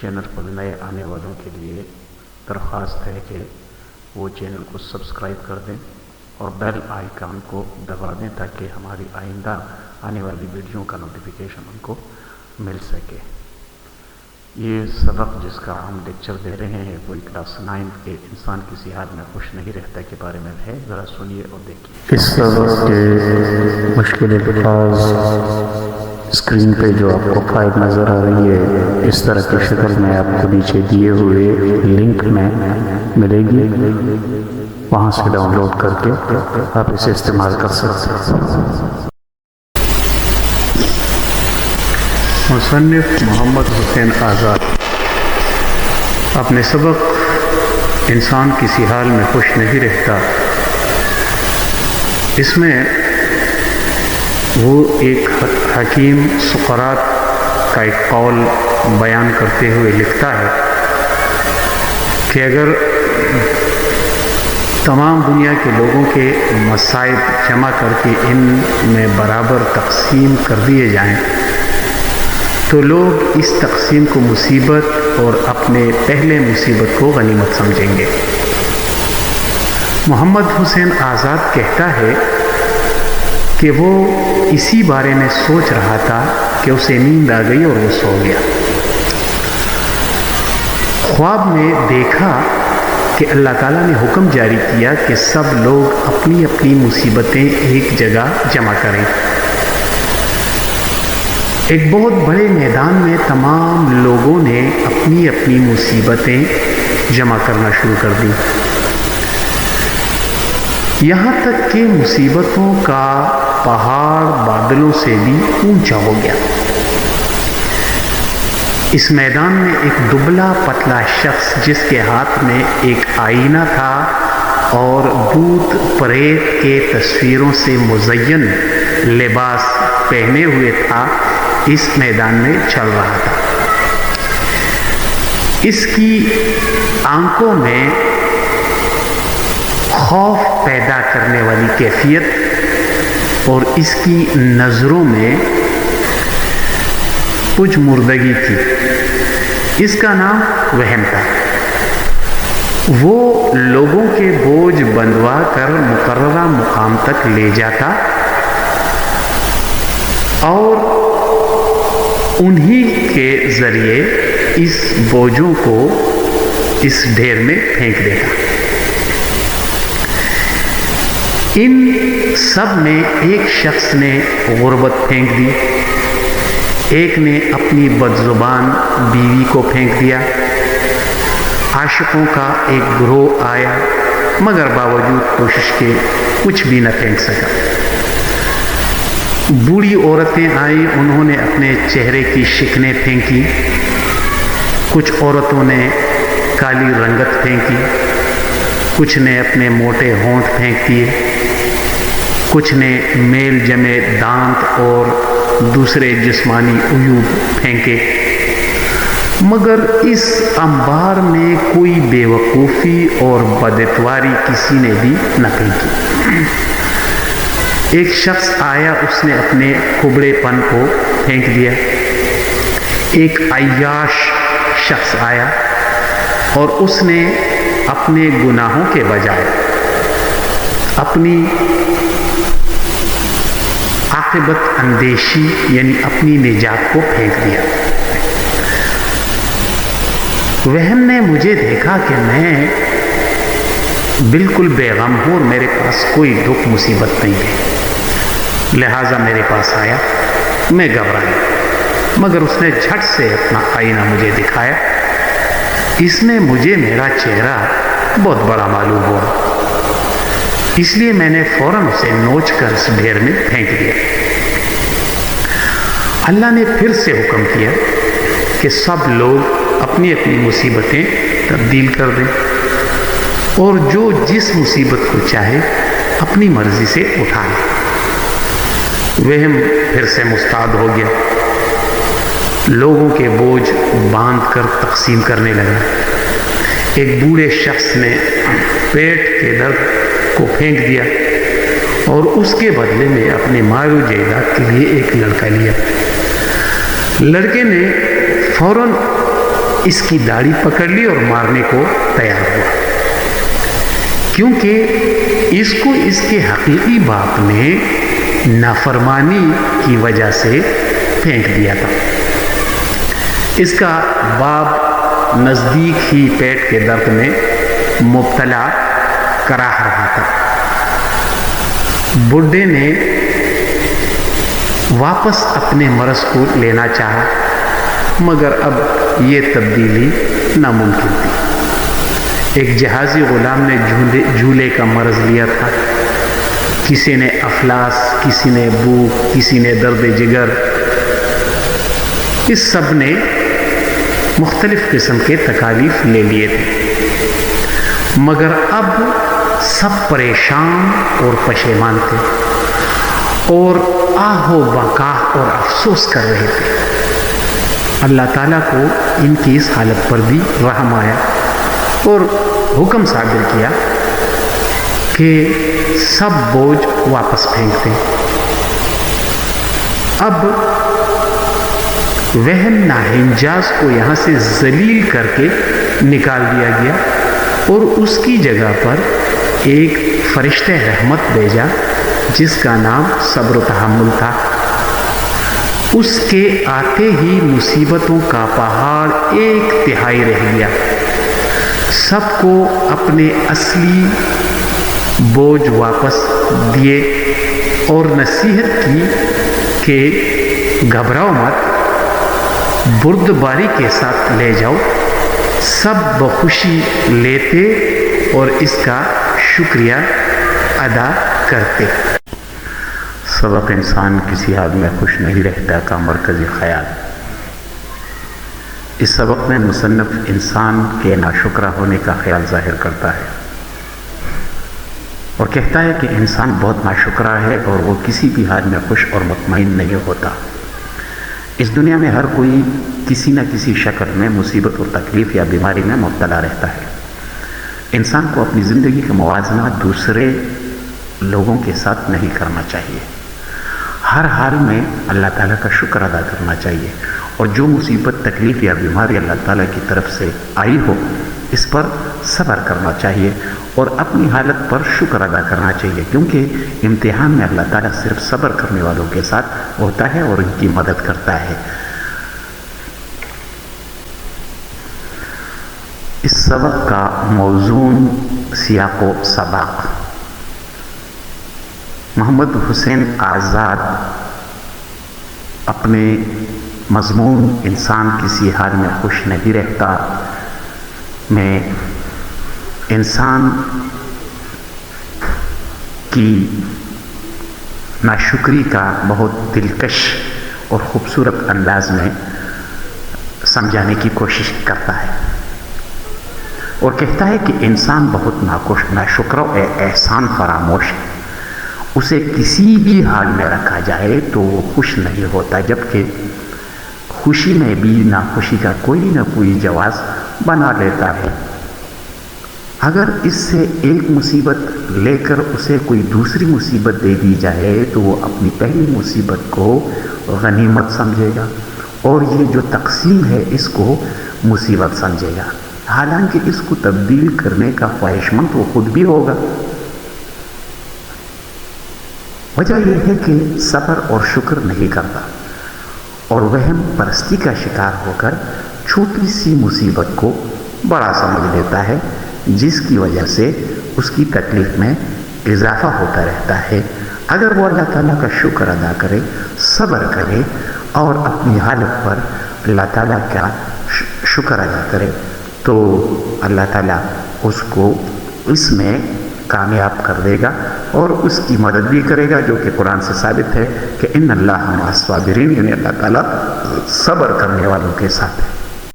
Channel پر نئے آنے والوں کے لیے درخواست ہے کہ وہ چینل کو سبسکرائب کر دیں اور بیل آئیکن کو دبا دیں تاکہ ہماری آئندہ آنے والی ویڈیو کا نوٹیفیکیشن ان کو مل سکے۔ یہ سبق جس کا ہم لیکچر دے رہے ہیں وہ کلاس 9 کے انسان کسی حال میں خوش نہیں رہتا کے بارے میں ہے، ذرا سنیے اور دیکھیے۔ اس سبق کے مشکل الفاظ اسکرین پہ جو آپ کو فائل نظر آ رہی ہے اس طرح کی شکل میں آپ کو نیچے دیے ہوئے لنک میں ملے گی، وہاں سے ڈاؤن لوڈ کر کے آپ اسے استعمال کر سکتے ہیں۔ مصنف محمد حسین آزاد اپنے سبق انسان کسی حال میں خوش نہیں رہتا، اس میں وہ ایک حکیم سقراط کا ایک قول بیان کرتے ہوئے لکھتا ہے کہ اگر تمام دنیا کے لوگوں کے مصائب جمع کر کے ان میں برابر تقسیم کر دیے جائیں تو لوگ اس تقسیم کو مصیبت اور اپنے پہلے مصیبت کو غنیمت سمجھیں گے۔ محمد حسین آزاد کہتا ہے کہ وہ اسی بارے میں سوچ رہا تھا کہ اسے نیند آ گئی اور وہ سو گیا۔ خواب میں دیکھا کہ اللہ تعالیٰ نے حکم جاری کیا کہ سب لوگ اپنی اپنی مصیبتیں ایک جگہ جمع کریں۔ ایک بہت بڑے میدان میں تمام لوگوں نے اپنی اپنی مصیبتیں جمع کرنا شروع کر دی، یہاں تک کہ مصیبتوں کا پہاڑ بادلوں سے بھی اونچا ہو گیا۔ اس میدان میں ایک دبلا پتلا شخص جس کے ہاتھ میں ایک آئینہ تھا اور بھوت پریت کے تصویروں سے مزین لباس پہنے ہوئے تھا، اس میدان میں چل رہا تھا۔ اس کی آنکھوں میں خوف پیدا کرنے والی کیفیت اور اس کی نظروں میں کچھ مردگی تھی۔ اس کا نام وہم تھا۔ وہ لوگوں کے بوجھ بندھوا کر مقررہ مقام تک لے جاتا اور انہی کے ذریعے اس بوجھوں کو اس ڈھیر میں پھینک دیتا۔ ان سب میں ایک شخص نے غربت پھینک دی، ایک نے اپنی بدزبان بیوی کو پھینک دیا، عاشقوں کا ایک گروہ آیا مگر باوجود کوشش کے کچھ بھی نہ پھینک سکا۔ بوڑھی عورتیں آئیں، انہوں نے اپنے چہرے کی شکنیں پھینکی، کچھ عورتوں نے کالی رنگت پھینکی، کچھ نے اپنے موٹے ہونٹ پھینک دیے، کچھ نے میل جمے دانت اور دوسرے جسمانی عیوب پھینکے، مگر اس انبار میں کوئی بے وقوفی اور بداتواری کسی نے بھی نہ پھینکی۔ ایک شخص آیا، اس نے اپنے کبڑے پن کو پھینک دیا۔ ایک عیاش شخص آیا اور اس نے اپنے گناہوں کے بجائے اپنی عاقبت اندیشی یعنی اپنی نجات کو پھینک دیا۔ وہم نے مجھے دیکھا کہ میں بالکل بے غم ہوں اور میرے پاس کوئی دکھ مصیبت نہیں ہے، لہٰذا میرے پاس آیا۔ میں گھبرایا مگر اس نے جھٹ سے اپنا آئینہ مجھے دکھایا۔ اس میں مجھے میرا چہرہ بہت بڑا معلوم ہوا، اس لیے میں نے فوراً اسے نوچ کر اس ڈھیر میں پھینک دیا۔ اللہ نے پھر سے حکم کیا کہ سب لوگ اپنی اپنی مصیبتیں تبدیل کر دیں اور جو جس مصیبت کو چاہے اپنی مرضی سے اٹھا لے۔ وہم پھر سے مستعد ہو گیا، لوگوں کے بوجھ باندھ کر تقسیم کرنے لگا۔ ایک بوڑھے شخص نے پیٹ کے درد کو پھینک دیا اور اس کے بدلے میں اپنے مال و جائیداد کے لیے ایک لڑکا لیا۔ لڑکے نے فوراً اس کی داڑھی پکڑ لی اور مارنے کو تیار ہوا، کیونکہ اس کو اس کے حقیقی باپ نے نافرمانی کی وجہ سے پھینک دیا تھا۔ اس کا باپ نزدیک ہی پیٹ کے درد میں مبتلا کراہ رہا تھا۔ بڈھے نے واپس اپنے مرض کو لینا چاہا، مگر اب یہ تبدیلی ناممکن تھی۔ ایک جہازی غلام نے جھولے کا مرض لیا تھا، کسی نے افلاس، کسی نے بھوک، کسی نے درد جگر، اس سب نے مختلف قسم کے تکالیف لے لیے تھے، مگر اب سب پریشان اور پشیمان تھے اور آہ و بکاہ اور افسوس کر رہے تھے۔ اللہ تعالیٰ کو ان کی اس حالت پر بھی رحم آیا اور حکم صادر کیا کہ سب بوجھ واپس پھینک دیں۔ اب وہم ناہنجاز کو یہاں سے ذلیل کر کے نکال دیا گیا اور اس کی جگہ پر ایک فرشتہ رحمت بھیجا جس کا نام صبر و تحمل تھا۔ اس کے آتے ہی مصیبتوں کا پہاڑ 1/3 رہ گیا۔ سب کو اپنے اصلی بوجھ واپس دیے اور نصیحت کی کہ گھبراؤ مت، بردباری کے ساتھ لے جاؤ۔ سب بخوشی لیتے اور اس کا شکریہ ادا کرتے۔ سبق انسان کسی حال میں خوش نہیں رہتا کا مرکزی خیال۔ اس سبق میں مصنف انسان کے ناشکرہ ہونے کا خیال ظاہر کرتا ہے اور کہتا ہے کہ انسان بہت ناشکرہ ہے اور وہ کسی بھی حال میں خوش اور مطمئن نہیں ہوتا۔ اس دنیا میں ہر کوئی کسی نہ کسی شکل میں مصیبت اور تکلیف یا بیماری میں مبتلا رہتا ہے۔ انسان کو اپنی زندگی کا موازنہ دوسرے لوگوں کے ساتھ نہیں کرنا چاہیے۔ ہر حال میں اللہ تعالیٰ کا شکر ادا کرنا چاہیے اور جو مصیبت، تکلیف یا بیماری اللہ تعالیٰ کی طرف سے آئی ہو اس پر صبر کرنا چاہیے اور اپنی حالت پر شکر ادا کرنا چاہیے، کیونکہ امتحان میں اللہ تعالیٰ صرف صبر کرنے والوں کے ساتھ ہوتا ہے اور ان کی مدد کرتا ہے۔ اس سبق کا موزون سیاق و سباق۔ محمد حسین آزاد اپنے مضمون انسان کسی حال میں خوش نہیں رہتا میں انسان کی ناشکری کا بہت دلکش اور خوبصورت انداز میں سمجھانے کی کوشش کرتا ہے اور کہتا ہے کہ انسان بہت ناشکر و احسان فراموش ہے۔ اسے کسی بھی حال میں رکھا جائے تو وہ خوش نہیں ہوتا، جبکہ خوشی میں بھی ناخوشی کا کوئی نہ کوئی جواز بنا لیتا ہے۔ اگر اس سے ایک مصیبت لے کر اسے کوئی دوسری مصیبت دے دی جائے تو وہ اپنی پہلی مصیبت کو غنیمت سمجھے گا اور یہ جو تقسیم ہے اس کو مصیبت سمجھے گا، حالانکہ اس کو تبدیل کرنے کا خواہش مند وہ خود بھی ہوگا۔ وجہ یہ ہے کہ صبر اور شکر نہیں کرتا اور وہم پرستی کا شکار ہو کر چھوٹی سی مصیبت کو بڑا سمجھ لیتا ہے، جس کی وجہ سے اس کی تکلیف میں اضافہ ہوتا رہتا ہے۔ اگر وہ اللہ تعالیٰ کا شکر ادا کرے، صبر کرے اور اپنی حالت پر اللہ تعالیٰ کا شکر ادا کرے تو اللہ تعالیٰ اس کو اس میں کامیاب کر دے گا اور اس کی مدد بھی کرے گا، جو کہ قرآن سے ثابت ہے کہ ان اللہ مع الصابرین، یعنی اللہ تعالیٰ صبر کرنے والوں کے ساتھ ہے۔